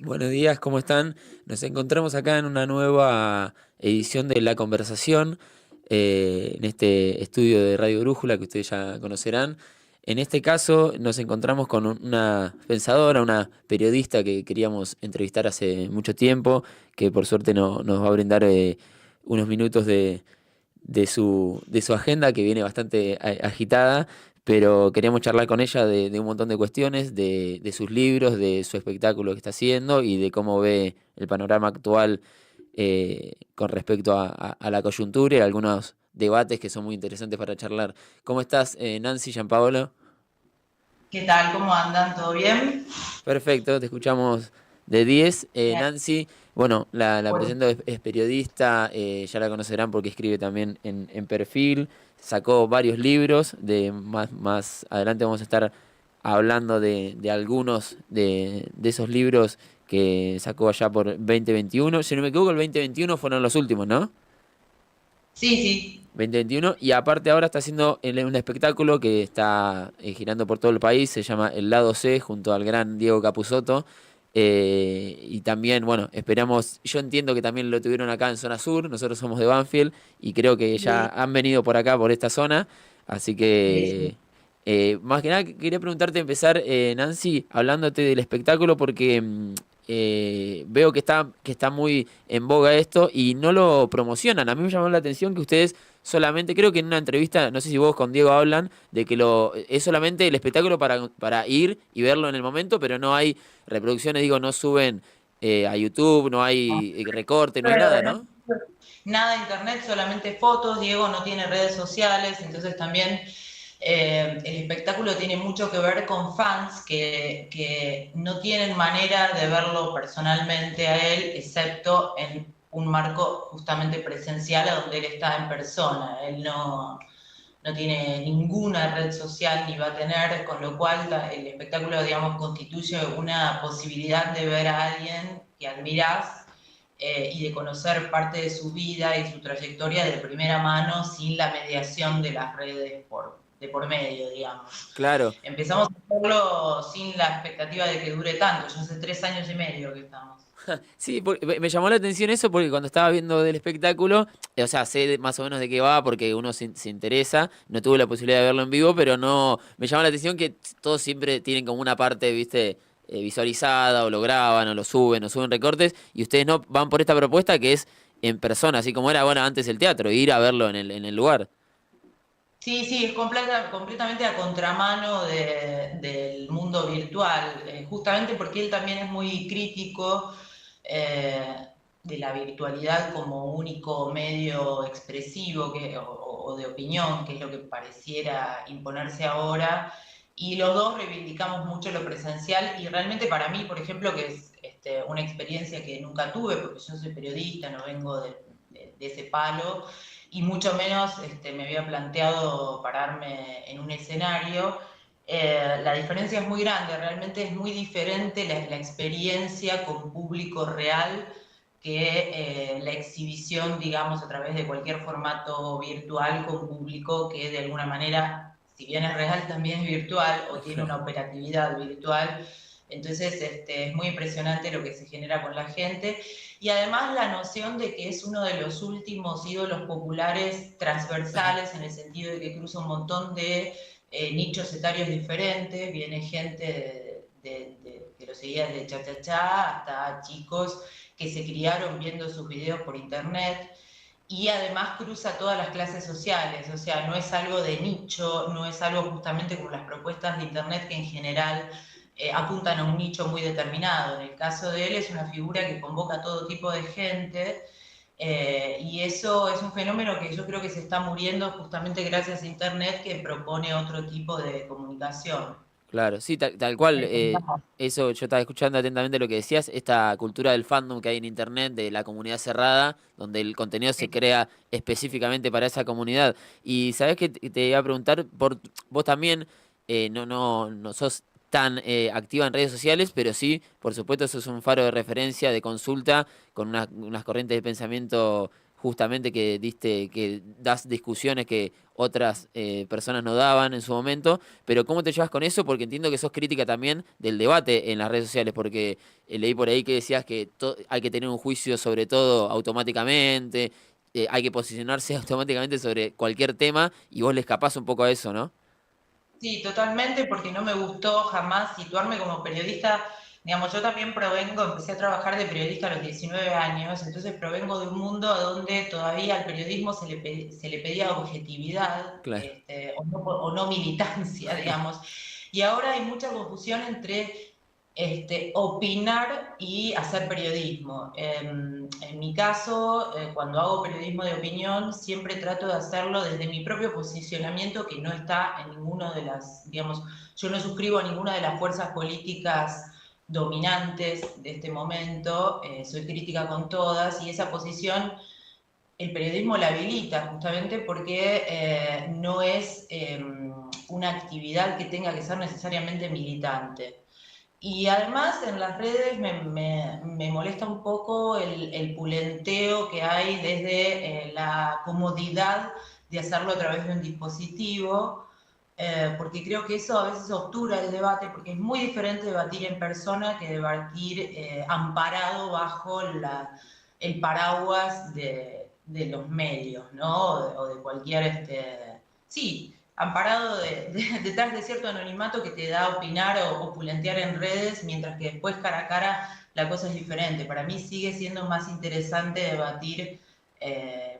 Buenos días, ¿cómo están? Nos encontramos acá en una nueva edición de La Conversación, en este estudio de Radio Brújula que ustedes ya conocerán. En este caso nos encontramos con una pensadora, una periodista que queríamos entrevistar hace mucho tiempo, que por suerte nos va a brindar unos minutos de su agenda que viene bastante agitada, pero queríamos charlar con ella de un montón de cuestiones, de sus libros, de su espectáculo que está haciendo y de cómo ve el panorama actual con respecto a la coyuntura y algunos debates que son muy interesantes para charlar. ¿Cómo estás, Nancy Gianpaolo? ¿Qué tal? ¿Cómo andan? ¿Todo bien? Perfecto, te escuchamos de 10. Bien. Nancy, bueno, la Bueno, presento, es periodista, ya la conocerán porque escribe también en Perfil, sacó varios libros, más adelante vamos a estar hablando de algunos de esos libros que sacó allá por 2021. Si no me equivoco, el 2021 fueron los últimos, ¿no? sí, sí. 2021 y aparte ahora está haciendo un espectáculo que está girando por todo el país, se llama El Lado C junto al gran Diego Capusotto. Y también, bueno, esperamos, yo entiendo que también lo tuvieron acá en zona sur, nosotros somos de Banfield y creo que ya Sí, han venido por acá, por esta zona, así sí, sí. que más que nada quería preguntarte, empezar, Nancy, hablándote del espectáculo porque veo que está muy en boga esto y no lo promocionan. A mí me llamó la atención que ustedes solamente, creo que en una entrevista, no sé si vos con Diego hablan, de que es solamente el espectáculo para ir y verlo en el momento, pero no hay reproducciones, digo, no suben a YouTube, no hay recorte, no hay nada, Pero ¿no? nada de internet, solamente fotos. Diego no tiene redes sociales, entonces también el espectáculo tiene mucho que ver con fans que no tienen manera de verlo personalmente a él, excepto en un marco justamente presencial a donde él está en persona. Él no tiene ninguna red social ni va a tener, con lo cual el espectáculo, digamos, constituye una posibilidad de ver a alguien que admirás y de conocer parte de su vida y su trayectoria de primera mano sin la mediación de las redes de por medio, digamos. Claro. Empezamos a hacerlo sin la expectativa de que dure tanto, ya hace 3 años y medio que estamos. Sí, me llamó la atención eso porque cuando estaba viendo del espectáculo, o sea, sé más o menos de qué va porque uno se interesa, no tuve la posibilidad de verlo en vivo, pero no, me llama la atención que todos siempre tienen como una parte, viste, visualizada o lo graban o suben recortes y ustedes no van por esta propuesta que es en persona, así como era, bueno, antes el teatro, ir a verlo en el lugar. Sí, sí, es completamente a contramano del mundo virtual, justamente porque él también es muy crítico de la virtualidad como único medio expresivo o de opinión, que es lo que pareciera imponerse ahora, y los dos reivindicamos mucho lo presencial y realmente para mí, por ejemplo, que es una experiencia que nunca tuve, porque yo soy periodista, no vengo de ese palo, y mucho menos me había planteado pararme en un escenario. La diferencia es muy grande, realmente es muy diferente la experiencia con público real que la exhibición, digamos, a través de cualquier formato virtual con público que de alguna manera, si bien es real, también es virtual o tiene una operatividad virtual. Entonces, es muy impresionante lo que se genera con la gente. Y además la noción de que es uno de los últimos ídolos populares transversales, en el sentido de que cruza un montón de nichos etarios diferentes, viene gente que lo seguía desde Cha Cha Cha hasta chicos que se criaron viendo sus videos por internet, y además cruza todas las clases sociales, o sea, no es algo de nicho, no es algo justamente como las propuestas de internet que en general apuntan a un nicho muy determinado. En el caso de él es una figura que convoca a todo tipo de gente, y eso es un fenómeno que yo creo que se está muriendo justamente gracias a internet, que propone otro tipo de comunicación. Claro, sí, tal cual. Eso yo estaba escuchando atentamente lo que decías, esta cultura del fandom que hay en internet, de la comunidad cerrada, donde el contenido se crea específicamente para esa comunidad. Y sabes que te iba a preguntar, vos también no sos tan activa en redes sociales, pero sí, por supuesto, sos un faro de referencia, de consulta, con unas corrientes de pensamiento justamente que das discusiones que otras personas no daban en su momento, pero ¿cómo te llevas con eso? Porque entiendo que sos crítica también del debate en las redes sociales, porque leí por ahí que decías que hay que tener un juicio sobre todo automáticamente, hay que posicionarse automáticamente sobre cualquier tema y vos le escapás un poco a eso, ¿no? Sí, totalmente, porque no me gustó jamás situarme como periodista. Digamos, yo también provengo, empecé a trabajar de periodista a los 19 años, entonces provengo de un mundo donde todavía al periodismo se le pedía objetividad, Claro. o no militancia, digamos. Y ahora hay mucha confusión entre opinar y hacer periodismo. En mi caso, cuando hago periodismo de opinión, siempre trato de hacerlo desde mi propio posicionamiento, que no está en ninguna de las, digamos, yo no suscribo a ninguna de las fuerzas políticas dominantes de este momento, soy crítica con todas, y esa posición el periodismo la habilita justamente porque no es una actividad que tenga que ser necesariamente militante. Y además en las redes me molesta un poco el pulenteo que hay desde la comodidad de hacerlo a través de un dispositivo, porque creo que eso a veces obtura el debate, porque es muy diferente debatir en persona que debatir amparado bajo el paraguas de los medios, ¿no? O de cualquier, sí, amparado detrás de cierto anonimato que te da opinar o pulentear en redes, mientras que después cara a cara la cosa es diferente. Para mí sigue siendo más interesante debatir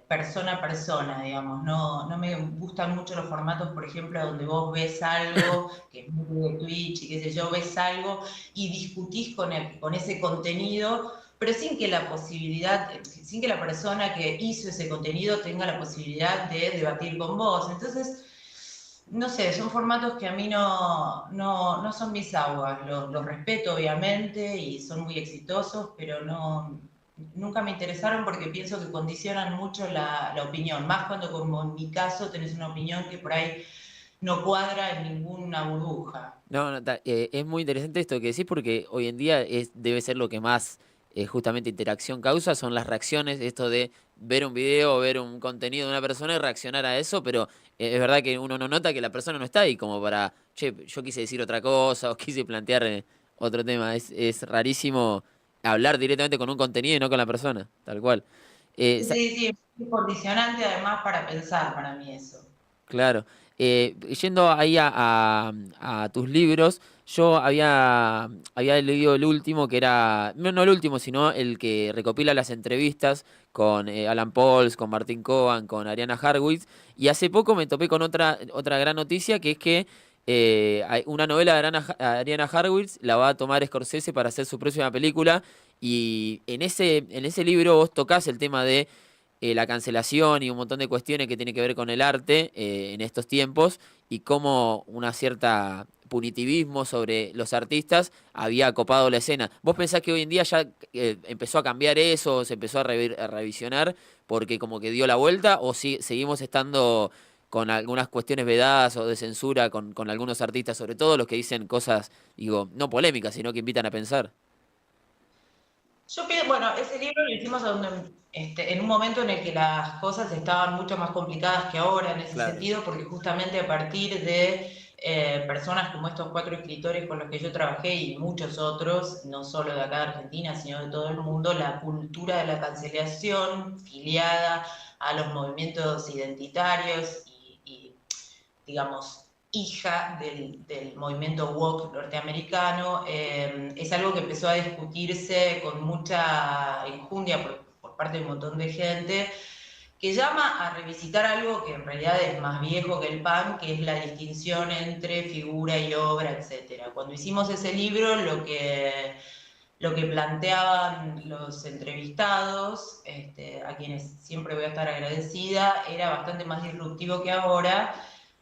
persona a persona, digamos. No me gustan mucho los formatos, por ejemplo, donde vos ves algo, que es muy de Twitch y qué sé yo, ves algo y discutís con ese contenido, pero sin que la posibilidad, sin que la persona que hizo ese contenido tenga la posibilidad de debatir con vos. Entonces, no sé, son formatos que a mí no son mis aguas. Los respeto, obviamente, y son muy exitosos, pero nunca me interesaron porque pienso que condicionan mucho la opinión. Más cuando, como en mi caso, tenés una opinión que por ahí no cuadra en ninguna burbuja. No, no, es muy interesante esto que decís porque hoy en día debe ser lo que más justamente interacción causa, son las reacciones, esto de ver un video, ver un contenido de una persona y reaccionar a eso, pero es verdad que uno no nota que la persona no está ahí como para, che, yo quise decir otra cosa o quise plantear otro tema, es rarísimo hablar directamente con un contenido y no con la persona, tal cual. Eh, sa- Sí, sí, es muy condicionante además para pensar, para mí eso. Claro. Yendo ahí a tus libros, yo había leído el último que era, no el último, sino el que recopila las entrevistas con Alan Pauls, con Martín Cohen, con Ariana Harwitz, y hace poco me topé con otra gran noticia, que es que hay una novela de Ariana Harwitz la va a tomar Scorsese para hacer su próxima película, y en ese libro vos tocás el tema de la cancelación y un montón de cuestiones que tiene que ver con el arte en estos tiempos y cómo una cierta punitivismo sobre los artistas había copado la escena. ¿Vos pensás que hoy en día ya empezó a cambiar eso, se empezó a revisionar porque como que dio la vuelta o si, seguimos estando con algunas cuestiones vedadas o de censura con algunos artistas, sobre todo los que dicen cosas, digo, no polémicas, sino que invitan a pensar? Yo pienso, bueno, ese libro lo hicimos en un momento en el que las cosas estaban mucho más complicadas que ahora en ese Claro. sentido, porque justamente a partir de personas como estos cuatro escritores con los que yo trabajé y muchos otros, no solo de acá de Argentina, sino de todo el mundo, la cultura de la cancelación filiada a los movimientos identitarios y digamos, hija del movimiento woke norteamericano, es algo que empezó a discutirse con mucha enjundia por parte de un montón de gente, que llama a revisitar algo que en realidad es más viejo que el pan, que es la distinción entre figura y obra, etc. Cuando hicimos ese libro, lo que planteaban los entrevistados, a quienes siempre voy a estar agradecida, era bastante más disruptivo que ahora,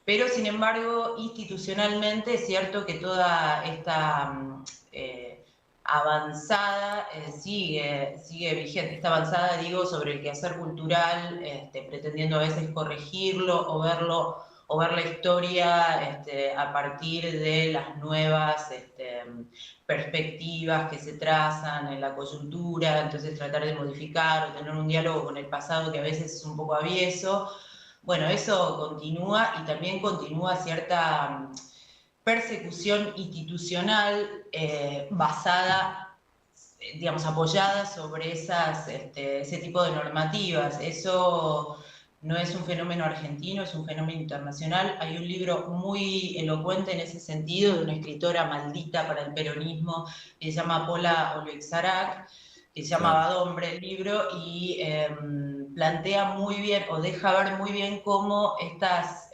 pero sin embargo, institucionalmente es cierto que toda esta avanzada sigue vigente. Esta avanzada, digo, sobre el quehacer cultural, pretendiendo a veces corregirlo o verlo o ver la historia a partir de las nuevas perspectivas que se trazan en la coyuntura, entonces tratar de modificar o tener un diálogo con el pasado que a veces es un poco avieso. Bueno, eso continúa y también continúa cierta persecución institucional basada, digamos, apoyada sobre ese tipo de normativas. Eso no es un fenómeno argentino, es un fenómeno internacional. Hay un libro muy elocuente en ese sentido de una escritora maldita para el peronismo que se llama Pola Olexarac, que se llama Claro. Hombre el libro, y plantea muy bien o deja ver muy bien cómo estas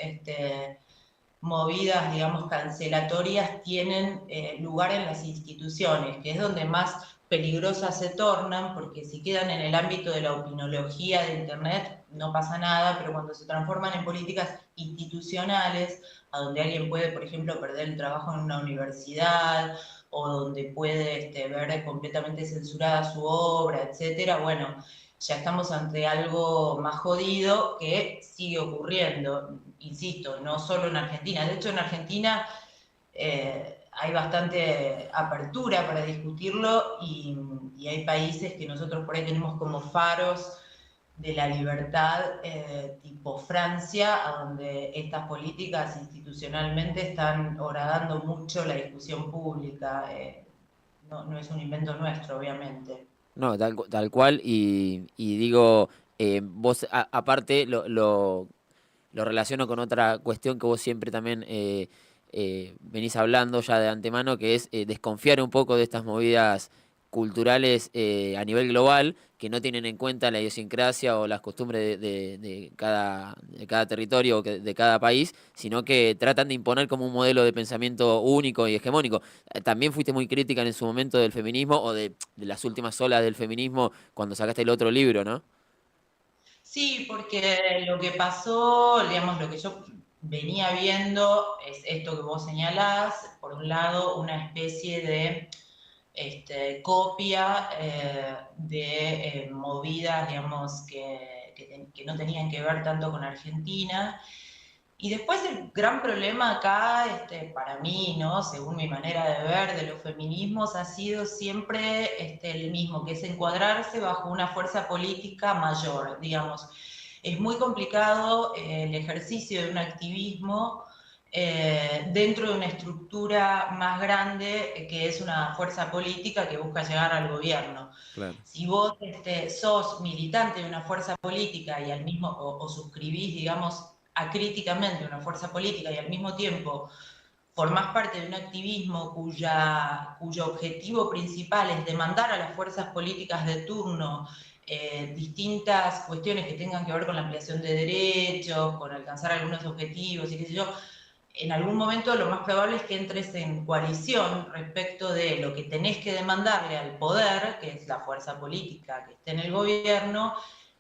movidas, digamos, cancelatorias tienen lugar en las instituciones, que es donde más peligrosas se tornan, porque si quedan en el ámbito de la opinología de Internet no pasa nada, pero cuando se transforman en políticas institucionales, a donde alguien puede, por ejemplo, perder el trabajo en una universidad, o donde puede ver completamente censurada su obra, etcétera, bueno, ya estamos ante algo más jodido que sigue ocurriendo, insisto, no solo en Argentina. De hecho, en Argentina hay bastante apertura para discutirlo y hay países que nosotros por ahí tenemos como faros de la libertad, tipo Francia, a donde estas políticas institucionalmente están horadando mucho la discusión pública. No es un invento nuestro, obviamente. No, tal cual, y digo, vos aparte lo relaciono con otra cuestión que vos siempre también venís hablando ya de antemano, que es desconfiar un poco de estas movidas culturales a nivel global, que no tienen en cuenta la idiosincrasia o las costumbres de cada territorio o de cada país, sino que tratan de imponer como un modelo de pensamiento único y hegemónico. También fuiste muy crítica en su momento del feminismo o de las últimas olas del feminismo cuando sacaste el otro libro, ¿no? Sí, porque lo que pasó, digamos, lo que yo venía viendo es esto que vos señalás, por un lado, una especie de copia de movidas, digamos, que no tenían que ver tanto con Argentina. Y después el gran problema acá, para mí, ¿no? Según mi manera de ver de los feminismos, ha sido siempre el mismo, que es encuadrarse bajo una fuerza política mayor, digamos. Es muy complicado el ejercicio de un activismo dentro de una estructura más grande que es una fuerza política que busca llegar al gobierno. Claro. Si vos sos militante de una fuerza política y al mismo, o suscribís, digamos, acríticamente una fuerza política y al mismo tiempo formás parte de un activismo cuyo objetivo principal es demandar a las fuerzas políticas de turno distintas cuestiones que tengan que ver con la ampliación de derechos, con alcanzar algunos objetivos y qué sé yo, en algún momento lo más probable es que entres en coalición respecto de lo que tenés que demandarle al poder, que es la fuerza política que esté en el gobierno,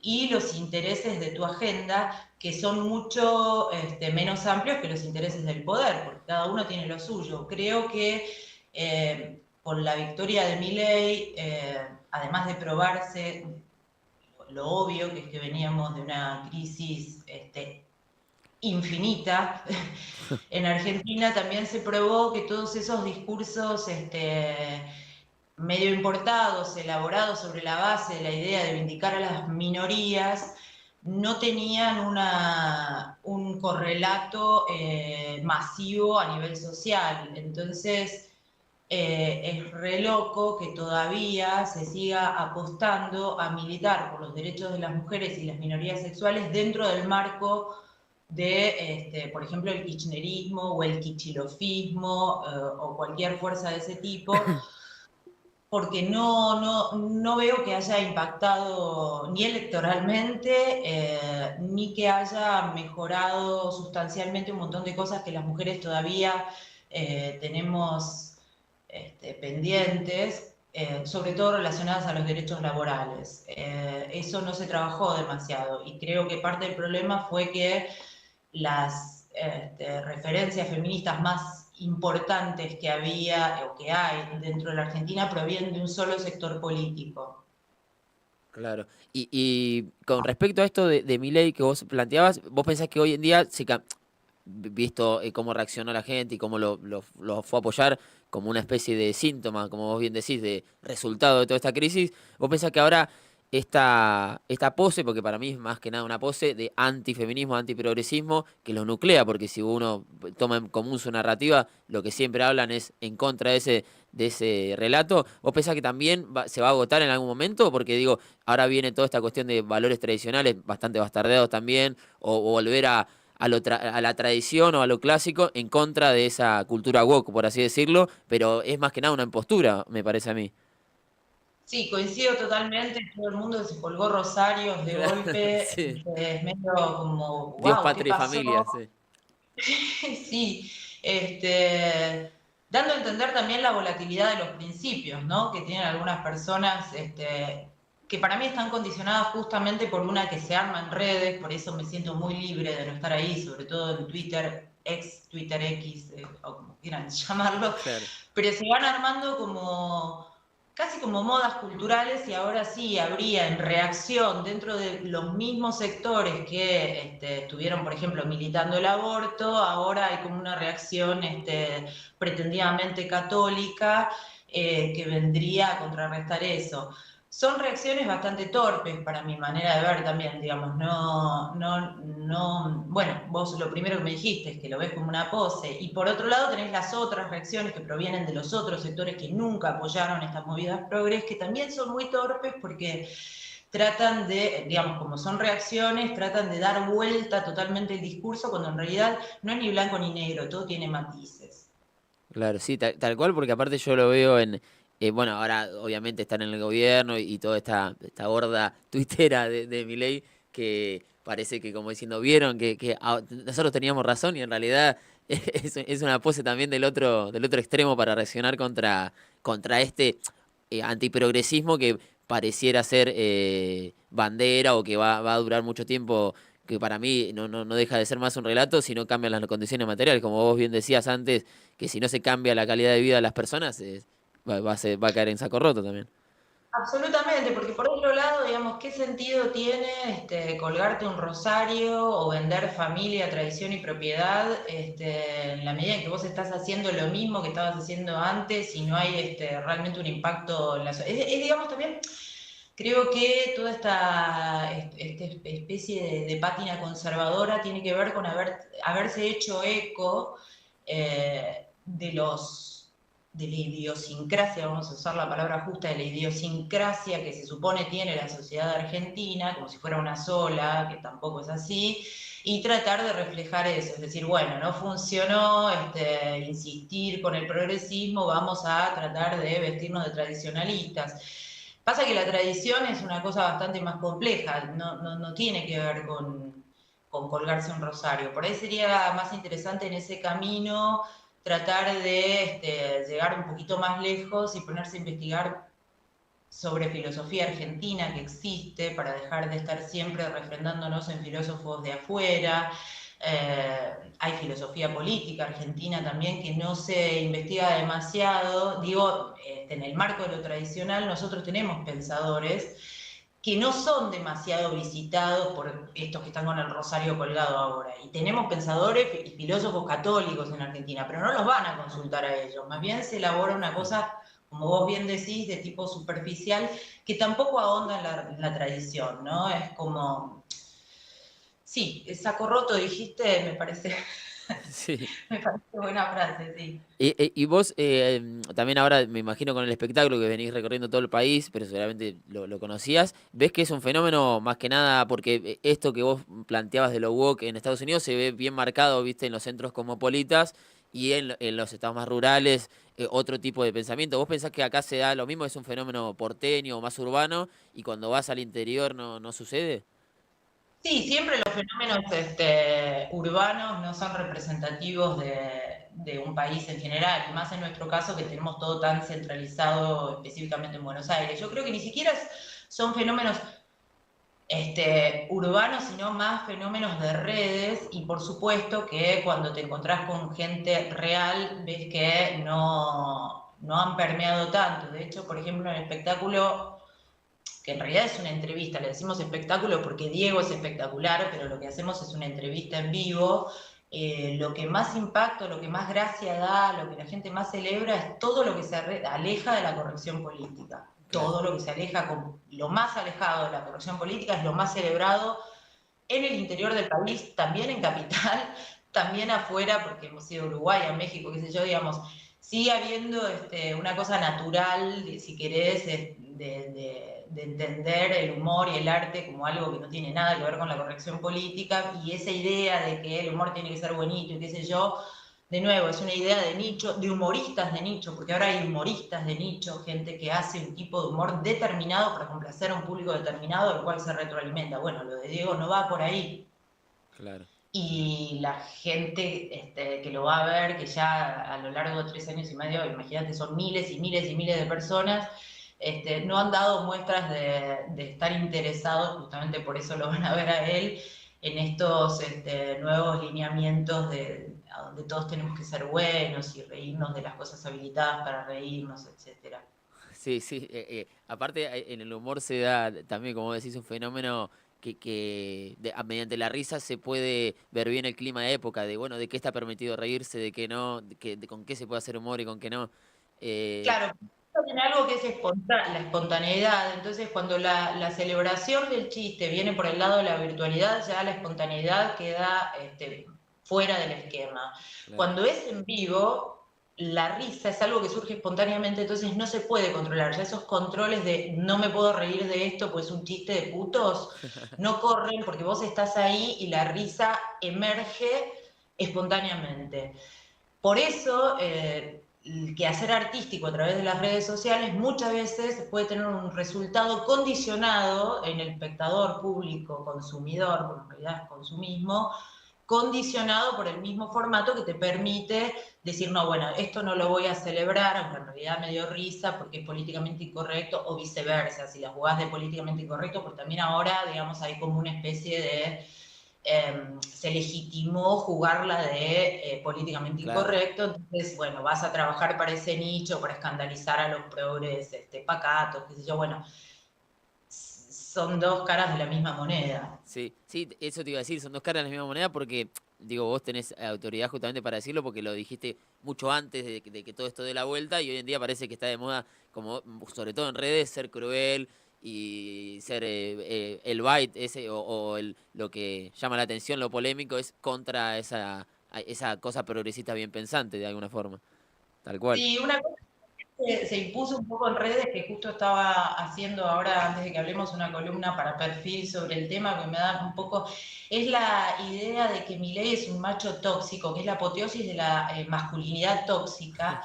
y los intereses de tu agenda, que son mucho menos amplios que los intereses del poder, porque cada uno tiene lo suyo. Creo que con la victoria de Milei, además de probarse lo obvio, que es que veníamos de una crisis infinita. En Argentina también se probó que todos esos discursos medio importados, elaborados sobre la base de la idea de vindicar a las minorías, no tenían un correlato masivo a nivel social. Entonces, es re loco que todavía se siga apostando a militar por los derechos de las mujeres y las minorías sexuales dentro del marco de, por ejemplo, el kirchnerismo o el kichilofismo o cualquier fuerza de ese tipo, porque no veo que haya impactado ni electoralmente, ni que haya mejorado sustancialmente un montón de cosas que las mujeres todavía tenemos pendientes, sobre todo relacionadas a los derechos laborales. Eso no se trabajó demasiado y creo que parte del problema fue que las referencias feministas más importantes que había o que hay dentro de la Argentina provienen de un solo sector político. Claro. Y con respecto a esto de Milei que vos planteabas, ¿vos pensás que hoy en día visto cómo reaccionó la gente y cómo lo fue a apoyar como una especie de síntoma, como vos bien decís, de resultado de toda esta crisis, vos pensás que ahora esta pose, porque para mí es más que nada una pose de antifeminismo, antiprogresismo, que lo nuclea, porque si uno toma en común su narrativa, lo que siempre hablan es en contra de ese relato. ¿Vos pensás que también se va a agotar en algún momento? Porque digo, ahora viene toda esta cuestión de valores tradicionales, bastante bastardeados también, o volver a la tradición o a lo clásico en contra de esa cultura woke, por así decirlo, pero es más que nada una impostura, me parece a mí. Sí, coincido totalmente, todo el mundo se colgó rosarios de golpe, Sí. es medio como, Dios, wow, ¿qué patria y pasó? familia, sí. Sí, dando a entender también la volatilidad de los principios, ¿no? Que tienen algunas personas, que para mí están condicionadas justamente por una que se arma en redes, por eso me siento muy libre de no estar ahí, sobre todo en Twitter, ex Twitter X, o como quieran llamarlo, Claro. pero se van armando como casi como modas culturales y ahora sí habría en reacción dentro de los mismos sectores que estuvieron, por ejemplo, militando el aborto, ahora hay como una reacción pretendidamente católica que vendría a contrarrestar eso. Son reacciones bastante torpes para mi manera de ver también, digamos, bueno, vos lo primero que me dijiste es que lo ves como una pose, y por otro lado tenés las otras reacciones que provienen de los otros sectores que nunca apoyaron estas movidas progres, que también son muy torpes porque tratan de, digamos, como son reacciones, tratan de dar vuelta totalmente el discurso cuando en realidad no es ni blanco ni negro, todo tiene matices. Claro, sí, tal cual, porque aparte yo lo veo bueno, ahora obviamente están en el gobierno y toda esta horda tuitera de Milei que parece que como diciendo, vieron que nosotros teníamos razón y en realidad es una pose también del otro extremo para reaccionar contra este antiprogresismo que pareciera ser bandera o que va a durar mucho tiempo, que para mí no deja de ser más un relato si no cambian las condiciones materiales, como vos bien decías antes, que si no se cambia la calidad de vida de las personas, va a caer en saco roto también. Absolutamente, porque por otro lado, digamos, ¿qué sentido tiene colgarte un rosario o vender familia, tradición y propiedad en la medida en que vos estás haciendo lo mismo que estabas haciendo antes y no hay realmente un impacto en la sociedad? Digamos, también creo que toda esta especie de pátina conservadora tiene que ver con haberse hecho eco de la idiosincrasia, vamos a usar la palabra justa, de la idiosincrasia que se supone tiene la sociedad argentina, como si fuera una sola, que tampoco es así, y tratar de reflejar eso, es decir, bueno, no funcionó insistir con el progresismo, vamos a tratar de vestirnos de tradicionalistas. Pasa que la tradición es una cosa bastante más compleja, no tiene que ver con colgarse un rosario. Por ahí sería más interesante en ese camino tratar de llegar un poquito más lejos y ponerse a investigar sobre filosofía argentina que existe para dejar de estar siempre refrendándonos en filósofos de afuera. Hay filosofía política argentina también que no se investiga demasiado. Digo, en el marco de lo tradicional nosotros tenemos pensadores que no son demasiado visitados por estos que están con el rosario colgado ahora. Y tenemos pensadores y filósofos católicos en Argentina, pero no los van a consultar a ellos. Más bien se elabora una cosa, como vos bien decís, de tipo superficial, que tampoco ahonda en la tradición, ¿no? Es como, sí, saco roto dijiste, me parece, Sí. me parece buena frase, sí. Y vos también ahora me imagino con el espectáculo que venís recorriendo todo el país, pero seguramente lo conocías, ves que es un fenómeno más que nada porque esto que vos planteabas de lo woke en Estados Unidos se ve bien marcado, viste, en los centros cosmopolitas y en los estados más rurales, otro tipo de pensamiento. ¿Vos pensás que acá se da lo mismo, es un fenómeno porteño o más urbano y cuando vas al interior no sucede? Sí, siempre los fenómenos urbanos no son representativos de un país en general, y más en nuestro caso que tenemos todo tan centralizado específicamente en Buenos Aires. Yo creo que ni siquiera son fenómenos urbanos, sino más fenómenos de redes, y por supuesto que cuando te encontrás con gente real, ves que no han permeado tanto. De hecho, por ejemplo, en el espectáculo que en realidad es una entrevista, le decimos espectáculo porque Diego es espectacular, pero lo que hacemos es una entrevista en vivo. lo que más impacto, lo que más gracia da, lo que la gente más celebra es todo lo que se aleja de la corrección política. Claro. Todo lo que se aleja, lo más alejado de la corrección política es lo más celebrado en el interior del país, también en capital, también afuera, porque hemos ido a Uruguay, a México, qué sé yo, digamos, sigue habiendo una cosa natural, si querés, de entender el humor y el arte como algo que no tiene nada que ver con la corrección política, y esa idea de que el humor tiene que ser bonito y qué sé yo, de nuevo, es una idea de nicho, de humoristas de nicho, porque ahora hay humoristas de nicho, gente que hace un tipo de humor determinado para complacer a un público determinado, al cual se retroalimenta. Bueno, lo de Diego no va por ahí. Claro. Y la gente que lo va a ver, que ya a lo largo de 3 años y medio, imagínate, son miles y miles y miles de personas, no han dado muestras de estar interesados, justamente por eso lo van a ver a él, en estos nuevos lineamientos a donde todos tenemos que ser buenos y reírnos de las cosas habilitadas para reírnos, etcétera. Sí, sí. Aparte, en el humor se da también, como decís, un fenómeno mediante la risa se puede ver bien el clima de época, de bueno, de qué está permitido reírse, de qué no, de con qué se puede hacer humor y con qué no. Eh, Claro, tiene algo que es la espontaneidad. Entonces, cuando la celebración del chiste viene por el lado de la virtualidad, ya la espontaneidad queda fuera del esquema. claro. Cuando es en vivo, la risa es algo que surge espontáneamente, entonces no se puede controlar. Ya esos controles de no me puedo reír de esto, pues es un chiste de putos, no corren porque vos estás ahí y la risa emerge espontáneamente. Por eso, el quehacer artístico a través de las redes sociales muchas veces puede tener un resultado condicionado en el espectador público, consumidor, porque en realidad es consumismo, condicionado por el mismo formato que te permite decir, no, bueno, esto no lo voy a celebrar, aunque en realidad me dio risa porque es políticamente incorrecto, o viceversa, si la jugás de políticamente incorrecto, porque también ahora, digamos, hay como una especie de se legitimó jugarla de políticamente Claro. incorrecto, entonces, bueno, vas a trabajar para ese nicho, para escandalizar a los progres pacatos, qué sé yo, bueno, son dos caras de la misma moneda. Sí, sí, eso te iba a decir, son dos caras de la misma moneda porque, digo, vos tenés autoridad justamente para decirlo porque lo dijiste mucho antes de que todo esto dé la vuelta y hoy en día parece que está de moda, como sobre todo en redes, ser cruel y ser el bite ese lo que llama la atención, lo polémico es contra esa cosa progresista bien pensante de alguna forma, tal cual. Sí, una cosa que se impuso un poco en redes, que justo estaba haciendo ahora, antes de que hablemos, una columna para Perfil sobre el tema, que me da un poco, es la idea de que Milei es un macho tóxico, que es la apoteosis de la masculinidad tóxica.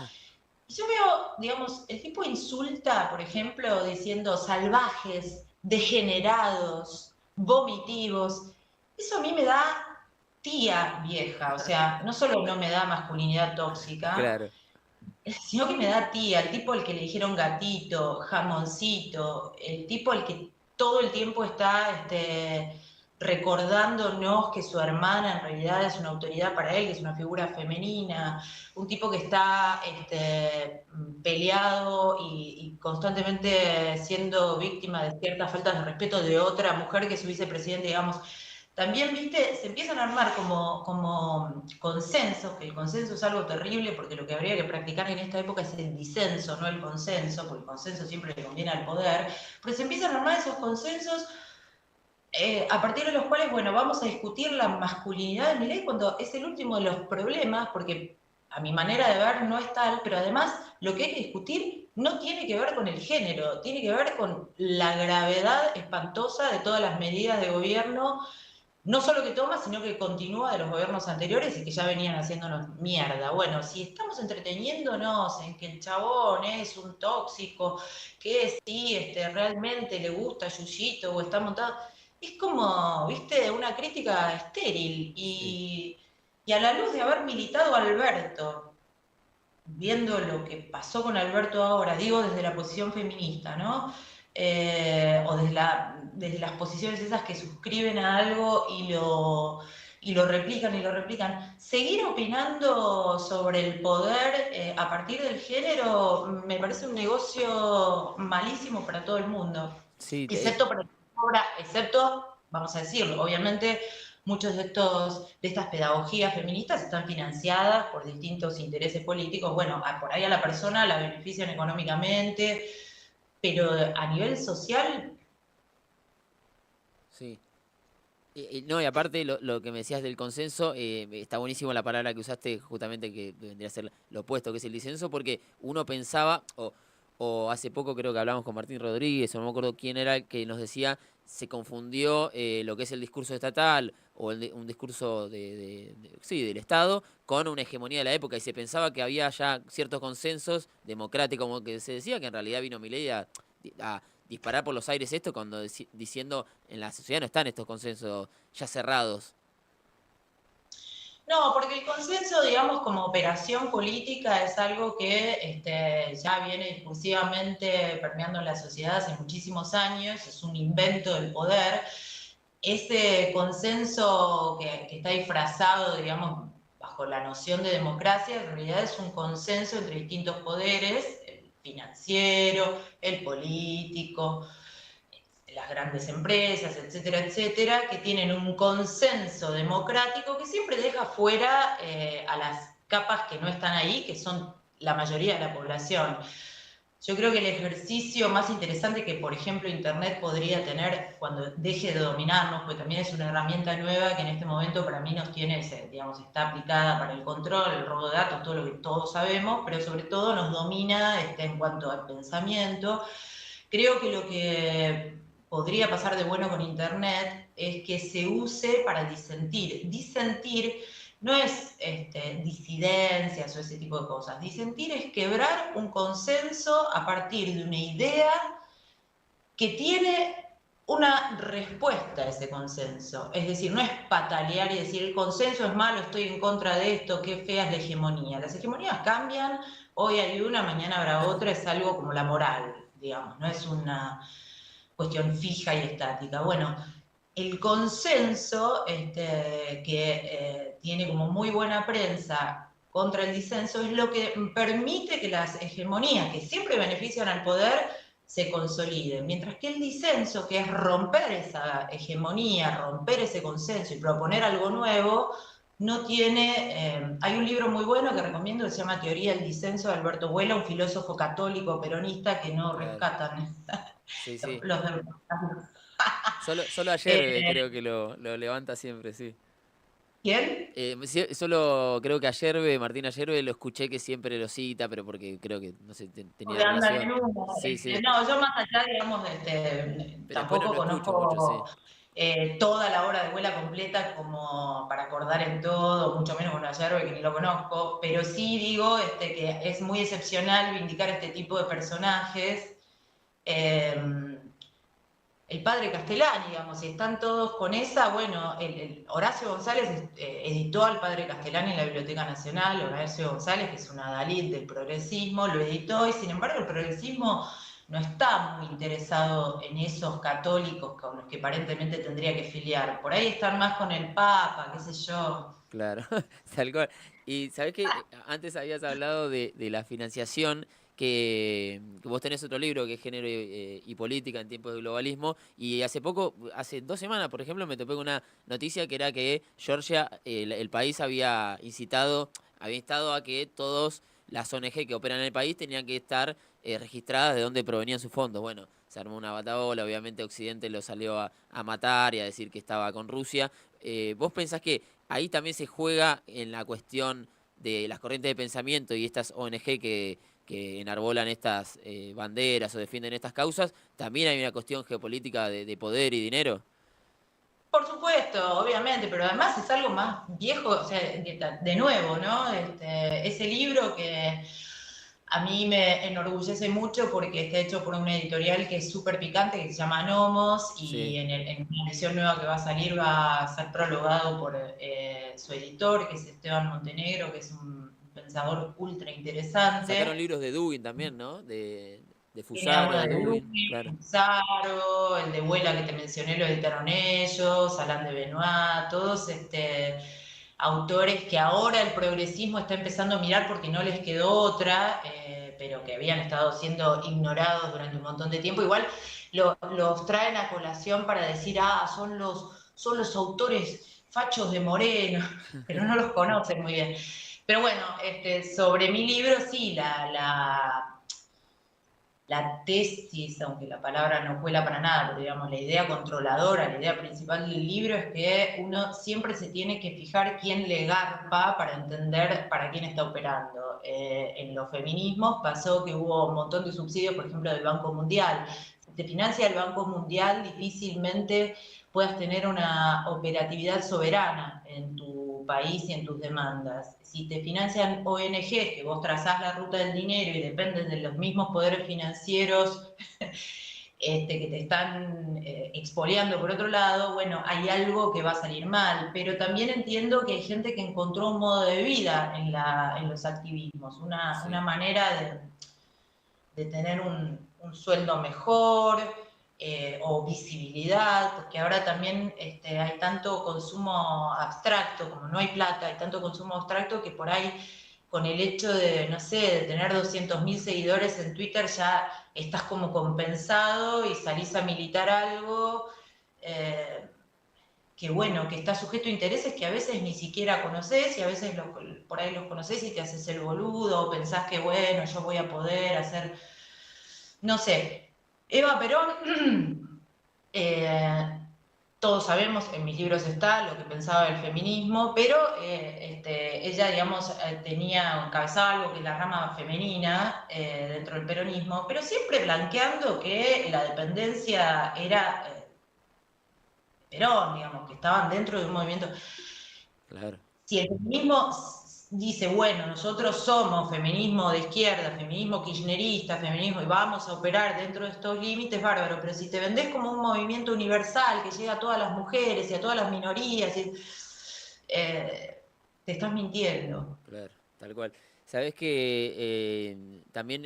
Y yo veo, digamos, el tipo insulta, por ejemplo, diciendo salvajes, degenerados, vomitivos. Eso a mí me da tía vieja, o sea, no solo no me da masculinidad tóxica, Claro. sino que me da tía, el tipo al que le dijeron gatito, jamoncito, el tipo al que todo el tiempo está recordándonos que su hermana en realidad es una autoridad para él, que es una figura femenina, un tipo que está peleado y constantemente siendo víctima de ciertas faltas de respeto de otra mujer que es su vicepresidente, digamos. También, viste, se empiezan a armar como consensos, que el consenso es algo terrible porque lo que habría que practicar en esta época es el disenso, no el consenso, porque el consenso siempre le conviene al poder, pero se empiezan a armar esos consensos a partir de los cuales, bueno, vamos a discutir la masculinidad de Milei cuando es el último de los problemas, porque a mi manera de ver no es tal, pero además lo que hay que discutir no tiene que ver con el género, tiene que ver con la gravedad espantosa de todas las medidas de gobierno no solo que toma, sino que continúa de los gobiernos anteriores y que ya venían haciéndonos mierda. Bueno, si estamos entreteniéndonos en que el chabón es un tóxico, que sí, realmente le gusta Yuyito o está montado, es como, viste, una crítica estéril. Sí. Y a la luz de haber militado Alberto, viendo lo que pasó con Alberto ahora, digo desde la posición feminista, ¿no? O desde las posiciones esas que suscriben a algo y lo replican. Seguir opinando sobre el poder a partir del género me parece un negocio malísimo para todo el mundo, Sí, excepto para el que cobra, excepto, vamos a decirlo, obviamente muchos de estas pedagogías feministas están financiadas por distintos intereses políticos. Bueno, por ahí a la persona la benefician económicamente, pero a nivel social. Sí. No, y aparte lo que me decías del consenso, está buenísimo la palabra que usaste, justamente que vendría a ser lo opuesto, que es el disenso, porque uno pensaba, o hace poco creo que hablamos con Martín Rodríguez, o no me acuerdo quién era, que nos decía, se confundió lo que es el discurso estatal, o un discurso sí, del Estado, con una hegemonía de la época, y se pensaba que había ya ciertos consensos democráticos, como que se decía, que en realidad vino Milei a disparar por los aires esto cuando diciendo en la sociedad no están estos consensos ya cerrados. No, porque el consenso, digamos, como operación política es algo que ya viene discursivamente permeando en la sociedad hace muchísimos años, es un invento del poder. Ese consenso que está disfrazado, digamos, bajo la noción de democracia, en realidad es un consenso entre distintos poderes, el financiero, el político, las grandes empresas, etcétera, etcétera, que tienen un consenso democrático que siempre deja fuera a las capas que no están ahí, que son la mayoría de la población. Yo creo que el ejercicio más interesante que, por ejemplo, Internet podría tener cuando deje de dominarnos, pues también es una herramienta nueva que en este momento para mí nos tiene, digamos, está aplicada para el control, el robo de datos, todo lo que todos sabemos, pero sobre todo nos domina en cuanto al pensamiento. Creo que lo que podría pasar de bueno con Internet es que se use para disentir. Disentir no es disidencias o ese tipo de cosas. Disentir es quebrar un consenso a partir de una idea que tiene una respuesta a ese consenso. Es decir, no es patalear y decir el consenso es malo, estoy en contra de esto, qué fea es la hegemonía. Las hegemonías cambian, hoy hay una, mañana habrá otra, es algo como la moral, digamos, no es una cuestión fija y estática. Bueno, el consenso que tiene como muy buena prensa contra el disenso es lo que permite que las hegemonías que siempre benefician al poder se consoliden, mientras que el disenso, que es romper esa hegemonía, romper ese consenso y proponer algo nuevo, no tiene. Hay un libro muy bueno que recomiendo que se llama Teoría del Disenso de Alberto Vuela, un filósofo católico peronista que no Claro. rescatan Sí, sí. los de. Solo ayer Eh, creo que lo levanta siempre, sí. ¿Quién? Solo creo que Ayerbe, Martín Ayerbe, lo escuché que siempre lo cita, pero porque creo que, no sé, tenía Porque andan relación. en humo. Sí, sí. No, yo más allá, digamos, Pero después no tampoco lo escucho mucho, sí. conozco toda la obra de Vuela completa como para acordar en todo, mucho menos con Ayerbe, que ni lo conozco, pero sí digo que es muy excepcional vindicar este tipo de personajes. Eh, el padre Castellani, digamos, si están todos con esa, bueno, Horacio González editó al padre Castellani en la Biblioteca Nacional. Horacio González, que es un adalid del progresismo, lo editó, y sin embargo el progresismo no está muy interesado en esos católicos con los que aparentemente tendría que filiar. Por ahí están más con el Papa, qué sé yo. Claro, tal cual. Y sabés que antes habías hablado de la financiación, que vos tenés otro libro que es Género y Política en tiempos de globalismo, y hace poco, hace 2 semanas, por ejemplo, me topé con una noticia que era que Georgia, el país había instado a que todas las ONG que operan en el país tenían que estar registradas de dónde provenían sus fondos. Bueno, se armó una batahola, obviamente Occidente lo salió a matar y a decir que estaba con Rusia. ¿Vos pensás que ahí también se juega en la cuestión de las corrientes de pensamiento y estas ONG que enarbolan estas banderas o defienden estas causas? ¿También hay una cuestión geopolítica de poder y dinero? Por supuesto, obviamente, pero además es algo más viejo, o sea, de nuevo, ¿no? Ese libro que a mí me enorgullece mucho porque está hecho por una editorial que es súper picante, que se llama Nomos, y Sí. en una edición nueva que va a salir va a ser prologado por su editor, que es Esteban Montenegro, que es un pensador ultra Sacaron interesante. libros de Dugin también, ¿no? De Tiene alguno Fusaro, de de Dugin, Luque, claro. Pizarro, el de Vuela que te mencioné, lo editaron ellos, Alain de Benoit, todos autores que ahora el progresismo está empezando a mirar porque no les quedó otra, pero que habían estado siendo ignorados durante un montón de tiempo. Igual los traen a colación para decir, son los autores fachos de Moreno, pero no los conocen muy bien. Pero bueno, sobre mi libro, sí, la tesis, aunque la palabra no cuela para nada, pero digamos, la idea controladora, la idea principal del libro es que uno siempre se tiene que fijar quién le garpa para entender para quién está operando. En los feminismos pasó que hubo un montón de subsidios, por ejemplo, del Banco Mundial. Si te financia el Banco Mundial, difícilmente puedas tener una operatividad soberana en tu país y en tus demandas. Si te financian ONGs, que vos trazás la ruta del dinero y dependen de los mismos poderes financieros que te están expoliando por otro lado, bueno, hay algo que va a salir mal, pero también entiendo que hay gente que encontró un modo de vida en los activismos, una Sí, manera de tener sueldo mejor o visibilidad, porque ahora también hay tanto consumo abstracto, como no hay plata, hay tanto consumo abstracto que por ahí con el hecho de, no sé, de tener 200.000 seguidores en Twitter ya estás como compensado y salís a militar algo. eh, que bueno, que está sujeto a intereses que a veces ni siquiera conoces y a veces por ahí los conoces y te haces el boludo o pensás que bueno, yo voy a poder hacer, no sé, Eva Perón, eh, todos sabemos, en mis libros está lo que pensaba del feminismo, pero ella, digamos, encabezaba algo que es la rama femenina dentro del peronismo, pero siempre blanqueando que la dependencia era Perón, digamos, que estaban dentro de un movimiento. claro. Si el feminismo dice, bueno, nosotros somos feminismo de izquierda, feminismo kirchnerista, feminismo, y vamos a operar dentro de estos límites, bárbaro, pero si te vendés como un movimiento universal que llega a todas las mujeres y a todas las minorías, te estás mintiendo. Claro, tal cual. Sabes que también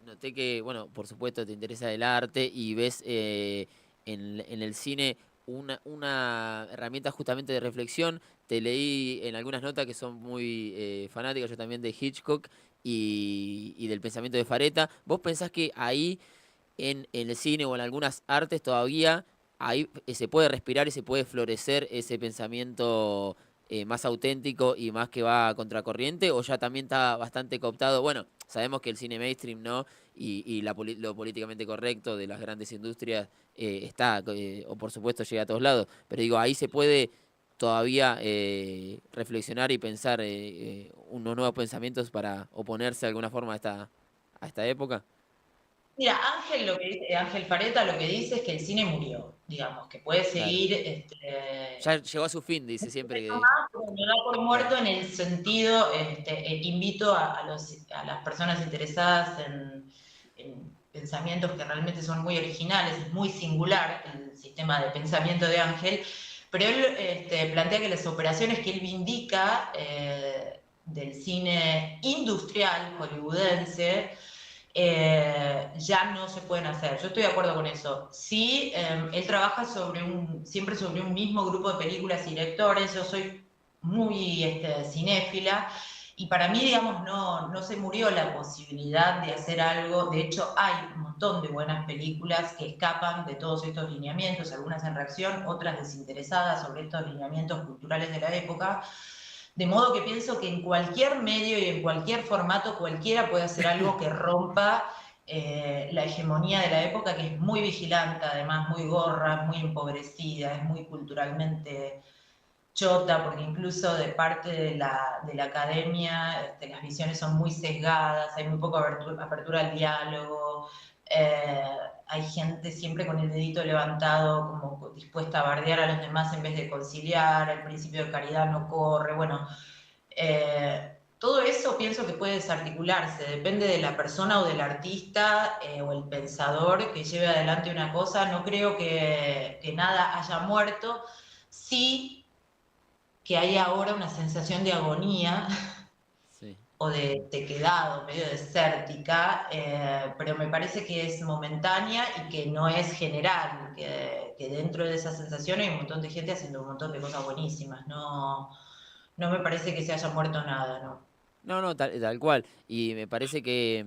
noté que, bueno, por supuesto te interesa el arte y ves en el cine una herramienta justamente de reflexión. Te leí en algunas notas que son muy fanáticas, yo también de Hitchcock y del pensamiento de Fareta. ¿Vos pensás que ahí en el cine o en algunas artes todavía ahí se puede respirar y se puede florecer ese pensamiento más auténtico y más que va a contracorriente, o ya también está bastante cooptado? Bueno, sabemos que el cine mainstream no, y lo políticamente correcto de las grandes industrias está, o por supuesto llega a todos lados, pero digo, ahí se puede todavía reflexionar y pensar unos nuevos pensamientos para oponerse de alguna forma a esta época. Mira, Ángel Fareta lo que dice es que el cine murió, digamos, que puede Claro. seguir Ya llegó a su fin, dice siempre que. más, pero me da por Claro, muerto en el sentido, invito a las personas interesadas en pensamientos que realmente son muy originales, es muy singular el sistema de pensamiento de Ángel, pero él plantea que las operaciones que él vindica del cine industrial hollywoodense, ya no se pueden hacer. Yo estoy de acuerdo con eso. Sí, él trabaja siempre sobre un mismo grupo de películas y directores. Yo soy muy cinéfila y para mí, digamos, no se murió la posibilidad de hacer algo. De hecho, hay un montón de buenas películas que escapan de todos estos lineamientos, algunas en reacción, otras desinteresadas sobre estos lineamientos culturales de la época. De modo que pienso que en cualquier medio y en cualquier formato cualquiera puede hacer algo que rompa la hegemonía de la época, que es muy vigilante, además muy gorra, muy empobrecida, es muy culturalmente chota, porque incluso de parte de la academia las visiones son muy sesgadas, hay muy poca apertura al diálogo, eh, hay gente siempre con el dedito levantado, como dispuesta a bardear a los demás en vez de conciliar, el principio de caridad no corre, bueno, todo eso pienso que puede desarticularse, depende de la persona o del artista o el pensador que lleve adelante una cosa, no creo que nada haya muerto, sí que hay ahora una sensación de agonía sí. o de tequedad, medio desértica, pero me parece que es momentánea y que no es general, que dentro de esa sensación hay un montón de gente haciendo un montón de cosas buenísimas, no me parece que se haya muerto nada, ¿no? No, no, tal cual. Y me parece que,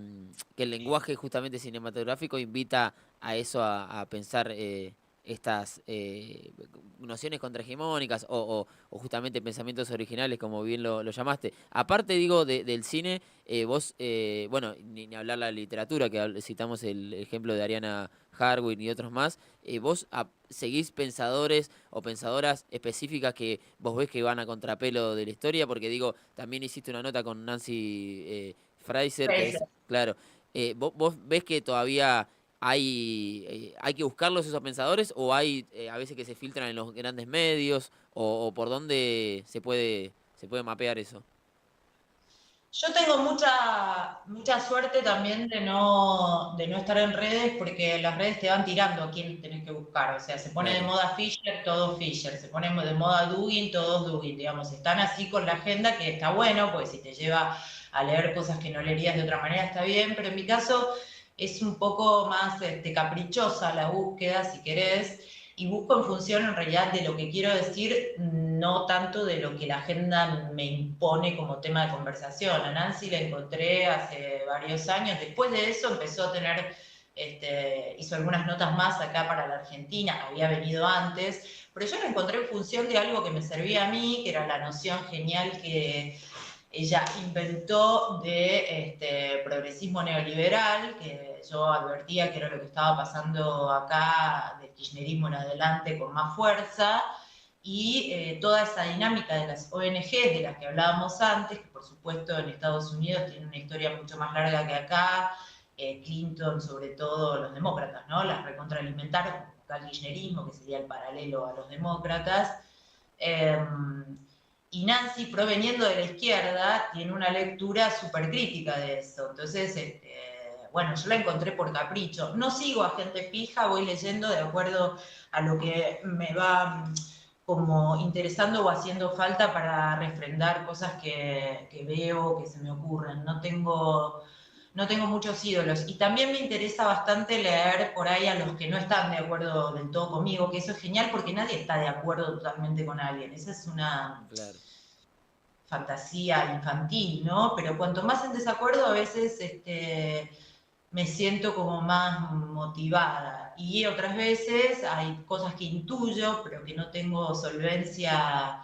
que el lenguaje justamente cinematográfico invita a eso, a pensar. estas nociones contrahegemónicas o justamente pensamientos originales, como bien lo llamaste. Aparte, digo, del cine, vos, bueno, ni hablar la literatura, que citamos el ejemplo de Ariana Harwin y otros más, vos seguís pensadores o pensadoras específicas que vos ves que van a contrapelo de la historia, porque digo, también hiciste una nota con Nancy Fraser, que es, claro, vos ves que todavía hay que buscarlos esos pensadores o hay a veces que se filtran en los grandes medios o por dónde se puede mapear eso. Yo tengo mucha suerte también de no estar en redes porque las redes te van tirando a quién tenés que buscar. O sea, se pone de Claro, moda Fisher, todo Fisher. Se pone de moda Dugin, todos Dugin. Digamos, están así con la agenda que está bueno, porque si te lleva a leer cosas que no leerías de otra manera está bien, pero en mi caso es un poco más caprichosa la búsqueda, si querés, y busco en función en realidad de lo que quiero decir, no tanto de lo que la agenda me impone como tema de conversación. A Nancy la encontré hace varios años, después de eso empezó a tener, hizo algunas notas más acá para la Argentina, había venido antes, pero yo la encontré en función de algo que me servía a mí, que era la noción genial que ella inventó de progresismo neoliberal, que yo advertía que era lo que estaba pasando acá del kirchnerismo en adelante con más fuerza, y toda esa dinámica de las ONGs de las que hablábamos antes, que por supuesto en Estados Unidos tienen una historia mucho más larga que acá, Clinton, sobre todo los demócratas, ¿no? Las recontraalimentaron, acá el kirchnerismo, que sería el paralelo a los demócratas. Eh, y Nancy, proveniendo de la izquierda, tiene una lectura súper crítica de eso. Entonces, bueno, yo la encontré por capricho. No sigo a gente fija, voy leyendo de acuerdo a lo que me va como interesando o haciendo falta para refrendar cosas que veo, que se me ocurren. No tengo muchos ídolos. Y también me interesa bastante leer por ahí a los que no están de acuerdo del todo conmigo, que eso es genial porque nadie está de acuerdo totalmente con alguien. Esa es una claro. fantasía infantil, ¿no? Pero cuanto más en desacuerdo, a veces me siento como más motivada. Y otras veces hay cosas que intuyo, pero que no tengo solvencia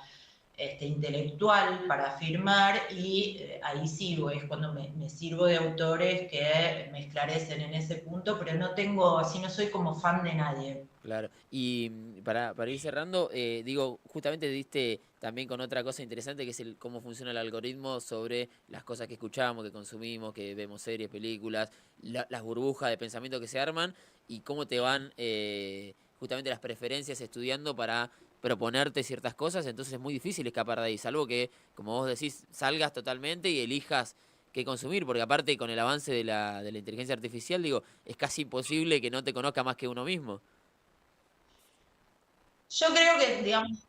intelectual para afirmar y ahí sigo, es cuando me sirvo de autores que me esclarecen en ese punto, pero no tengo, así no soy como fan de nadie. Claro. Y para ir cerrando, digo, justamente diste también con otra cosa interesante que es el cómo funciona el algoritmo sobre las cosas que escuchamos, que consumimos, que vemos series, películas, las burbujas de pensamiento que se arman y cómo te van justamente las preferencias estudiando para proponerte ciertas cosas. Entonces es muy difícil escapar de ahí, salvo que, como vos decís, salgas totalmente y elijas qué consumir, porque aparte con el avance de la inteligencia artificial, digo, es casi imposible que no te conozca más que uno mismo. Yo creo que, digamos,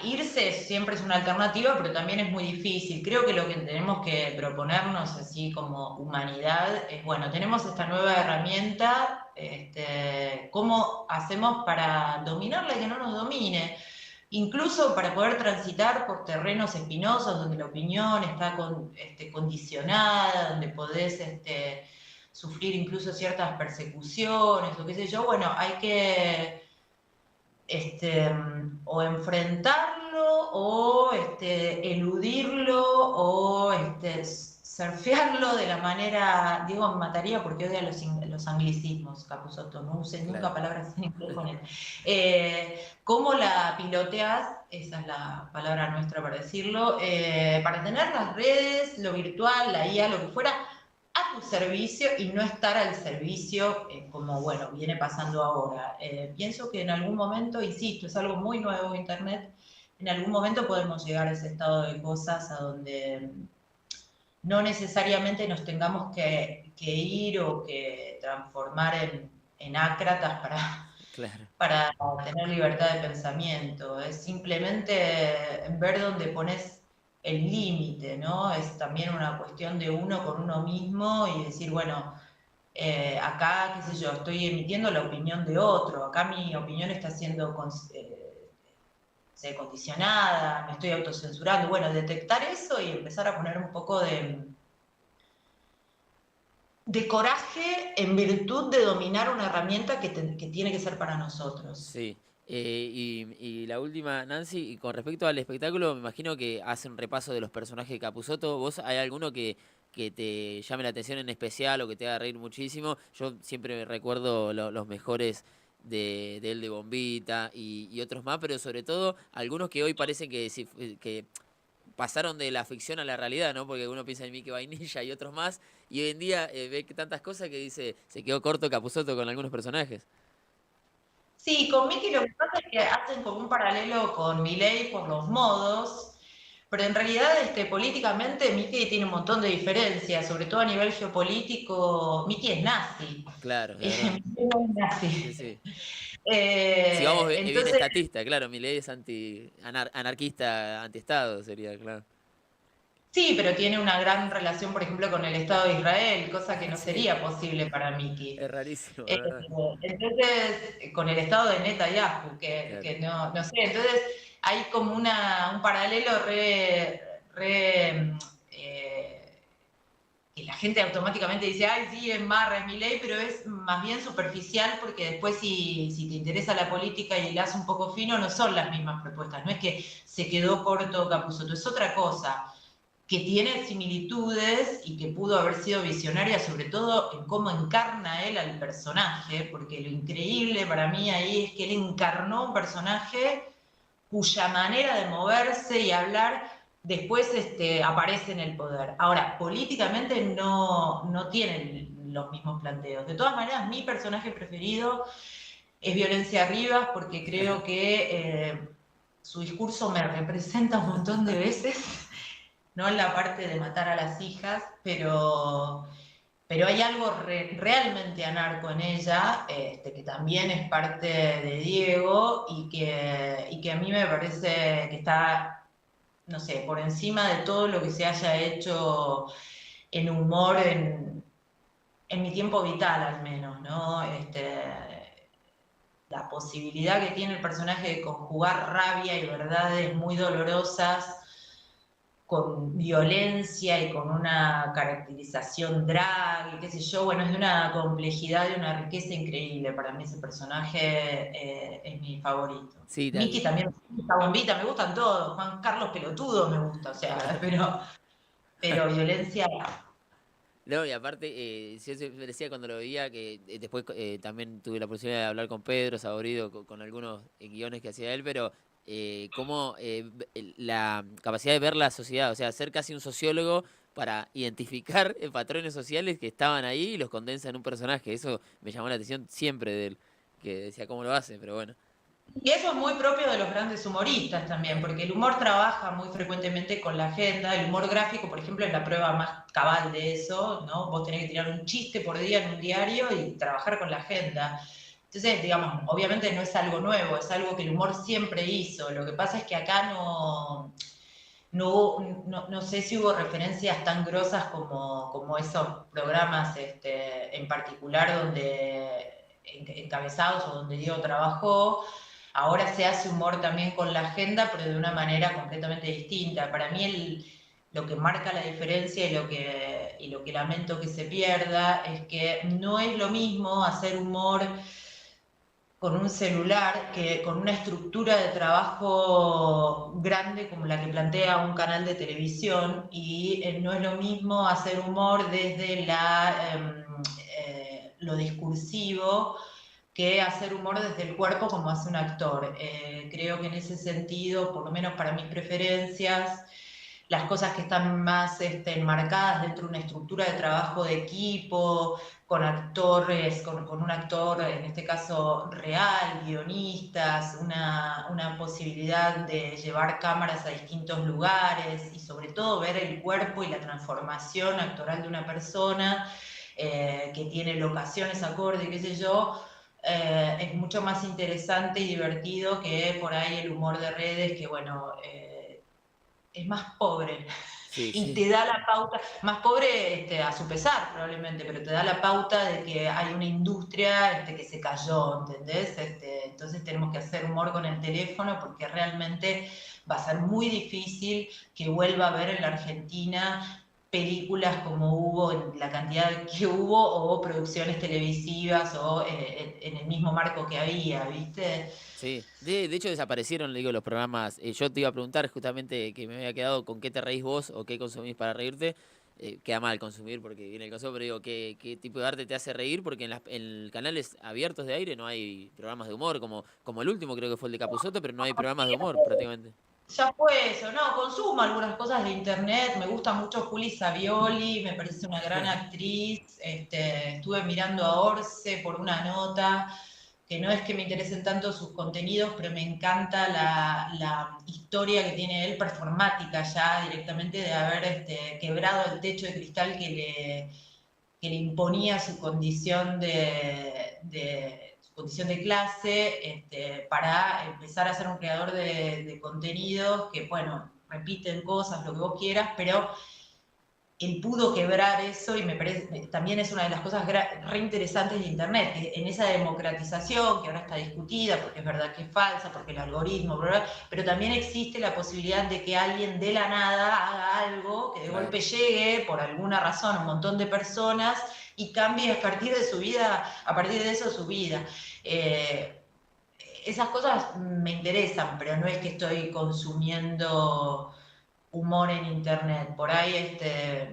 irse siempre es una alternativa, pero también es muy difícil. Creo que lo que tenemos que proponernos así como humanidad es, bueno, tenemos esta nueva herramienta, ¿cómo hacemos para dominarla y que no nos domine? Incluso para poder transitar por terrenos espinosos donde la opinión está condicionada, donde podés sufrir incluso ciertas persecuciones o qué sé yo, bueno, hay que o enfrentarlo o eludirlo o surfearlo de la manera, digo, me mataría porque odia los anglicismos, Capusotto, no use nunca Claro. palabras en inglés con él. ¿Cómo la piloteas? Esa es la palabra nuestra para decirlo, para tener las redes, lo virtual, la IA, lo que fuera, a tu servicio y no estar al servicio como, bueno, viene pasando ahora. Pienso que en algún momento, insisto, es algo muy nuevo Internet, en algún momento podemos llegar a ese estado de cosas a donde no necesariamente nos tengamos que ir o que transformar en ácratas Claro, para tener libertad de pensamiento. Es simplemente ver dónde pones el límite, ¿no? Es también una cuestión de uno con uno mismo y decir, bueno, acá, qué sé yo, estoy emitiendo la opinión de otro, acá mi opinión está siendo condicionada, me estoy autocensurando. Bueno, detectar eso y empezar a poner un poco de coraje en virtud de dominar una herramienta que tiene que ser para nosotros. Sí. Y la última, Nancy, y con respecto al espectáculo, me imagino que hace un repaso de los personajes de Capusotto. ¿Vos hay alguno que te llame la atención en especial o que te haga reír muchísimo? Yo siempre recuerdo los mejores de él de Bombita y otros más, pero sobre todo algunos que hoy parecen que pasaron de la ficción a la realidad, ¿no? Porque uno piensa en Mickey Vainilla y otros más, y hoy en día ve que tantas cosas que dice, se quedó corto Capusotto con algunos personajes. Sí, con Mickey lo que pasa es que hacen como un paralelo con Milei por los modos, pero en realidad políticamente Mickey tiene un montón de diferencias, sobre todo a nivel geopolítico. Mickey es nazi. Claro, es verdad. Mickey no es Sí, nazi. sí. Si vamos bien Entonces, estatista, claro, Milei es anarquista, antiestado, sería, claro. sí, pero tiene una gran relación, por ejemplo, con el Estado de Israel, cosa que no Sí, sería posible para Mickey. es rarísimo, Eh, es verdad. entonces, con el estado de Netanyahu, Claro. que no sé, entonces hay como un paralelo eh, que la gente automáticamente dice, ay, sí, es Marra, es Milei, pero es más bien superficial porque después si te interesa la política y le das un poco fino, no son las mismas propuestas, no es que se quedó corto Capusotto, es otra cosa que tiene similitudes y que pudo haber sido visionaria, sobre todo en cómo encarna él al personaje, porque lo increíble para mí ahí es que él encarnó un personaje cuya manera de moverse y hablar después aparece en el poder. Ahora, políticamente no tienen los mismos planteos. De todas maneras, mi personaje preferido es Violencia Rivas, porque creo que su discurso me representa un montón de veces, no en la parte de matar a las hijas, pero hay algo realmente anarco en ella, que también es parte de Diego y que a mí me parece que está, no sé, por encima de todo lo que se haya hecho en humor en mi tiempo vital al menos, ¿no? La posibilidad que tiene el personaje de conjugar rabia y verdades muy dolorosas con violencia y con una caracterización drag y qué sé yo, bueno, es de una complejidad y una riqueza increíble. Para mí ese personaje es mi favorito. Sí, Miki también me gusta, Bombita, me gustan todos, Juan Carlos Pelotudo me gusta, o sea, pero violencia. no, y aparte, yo siempre decía cuando lo veía que después también tuve la posibilidad de hablar con Pedro Saborido, con algunos guiones que hacía él, pero cómo la capacidad de ver la sociedad, o sea, ser casi un sociólogo para identificar patrones sociales que estaban ahí y los condensa en un personaje. Eso me llamó la atención siempre de él, que decía cómo lo hace, pero bueno. Y eso es muy propio de los grandes humoristas también, porque el humor trabaja muy frecuentemente con la agenda. El humor gráfico, por ejemplo, es la prueba más cabal de eso, ¿no? Vos tenés que tirar un chiste por día en un diario y trabajar con la agenda. Entonces, digamos, obviamente no es algo nuevo, es algo que el humor siempre hizo. Lo que pasa es que acá no sé si hubo referencias tan grosas como esos programas en particular donde encabezados o donde Diego trabajó. Ahora se hace humor también con la agenda, pero de una manera completamente distinta. Para mí lo que marca la diferencia y lo que lamento que se pierda es que no es lo mismo hacer humor con un celular que con una estructura de trabajo grande como la que plantea un canal de televisión y no es lo mismo hacer humor desde lo discursivo que hacer humor desde el cuerpo como hace un actor. Creo que en ese sentido, por lo menos para mis preferencias, las cosas que están más enmarcadas dentro de una estructura de trabajo de equipo, con actores, con un actor, en este caso real, guionistas, una posibilidad de llevar cámaras a distintos lugares y sobre todo ver el cuerpo y la transformación actoral de una persona que tiene locaciones acorde, qué sé yo, es mucho más interesante y divertido que por ahí el humor de redes, que bueno, es más pobre Sí, y sí. te da la pauta, más pobre a su pesar probablemente, pero te da la pauta de que hay una industria que se cayó, ¿entendés? Entonces tenemos que hacer humor con el teléfono porque realmente va a ser muy difícil que vuelva a haber en la Argentina películas como hubo, en la cantidad que hubo, o producciones televisivas, o en el mismo marco que había, ¿viste? Sí, de hecho desaparecieron, le digo, los programas. Yo te iba a preguntar justamente que me había quedado con qué te reís vos o qué consumís para reírte. Queda mal consumir porque viene el consumo, pero digo, ¿qué tipo de arte te hace reír? Porque en canales abiertos de aire no hay programas de humor, como el último creo que fue el de Capusotto, pero no hay programas de humor prácticamente. Ya fue eso, no, consumo algunas cosas de internet, me gusta mucho Juli Savioli, me parece una gran actriz, estuve mirando a Orce por una nota, que no es que me interesen tanto sus contenidos, pero me encanta la historia que tiene él performática ya directamente de haber quebrado el techo de cristal que le imponía su condición su condición de clase, para empezar a ser un creador de contenidos que, bueno, repiten cosas, lo que vos quieras, pero él pudo quebrar eso y me parece, también es una de las cosas re interesantes de Internet, que en esa democratización que ahora está discutida, porque es verdad que es falsa, porque el algoritmo, bla, bla, pero también existe la posibilidad de que alguien de la nada haga algo, que de Claro. golpe llegue por alguna razón a un montón de personas y cambie a partir de su vida, a partir de eso su vida. Eh, esas cosas me interesan, pero no es que estoy consumiendo humor en internet. Por ahí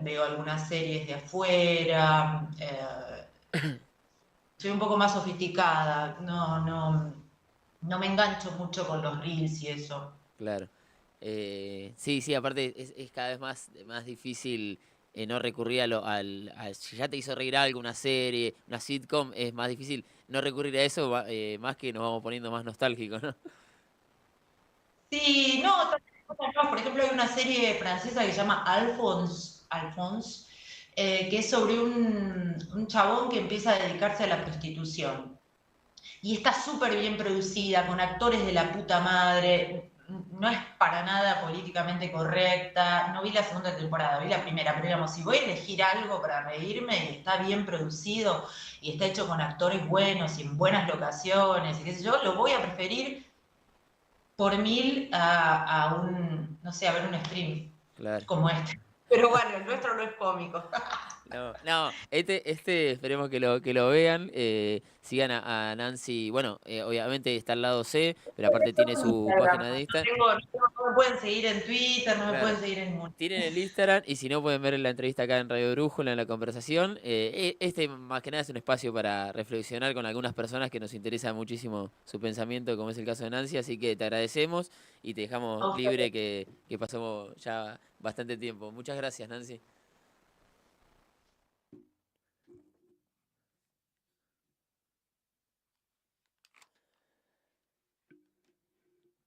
veo algunas series de afuera, soy un poco más sofisticada, no me engancho mucho con los reels y eso. Claro. Sí, sí, aparte es cada vez más difícil no recurrir si ya te hizo reír algo, una serie, una sitcom, es más difícil no recurrir a eso, más que nos vamos poniendo más nostálgicos, ¿no? Sí, no, otras cosas no. Por ejemplo, hay una serie francesa que se llama Alphonse, que es sobre un chabón que empieza a dedicarse a la prostitución. Y está súper bien producida, con actores de la puta madre, no es para nada políticamente correcta, no vi la segunda temporada, vi la primera, pero digamos, si voy a elegir algo para reírme y está bien producido y está hecho con actores buenos y en buenas locaciones y qué sé yo, lo voy a preferir por mil a no sé, a ver un stream Claro. como este. Pero bueno, el nuestro no es cómico. No, no, este esperemos que lo vean, sigan a Nancy, bueno, obviamente está al lado C, pero aparte tiene su Instagram. página de Instagram. No me pueden seguir en Twitter, no me pueden Claro. seguir en ningún. Tienen el Instagram y si no pueden ver la entrevista acá en Radio Brújula, en la conversación. Este más que nada es un espacio para reflexionar con algunas personas que nos interesa muchísimo su pensamiento, como es el caso de Nancy, así que te agradecemos y te dejamos libre que pasamos ya bastante tiempo. Muchas gracias, Nancy.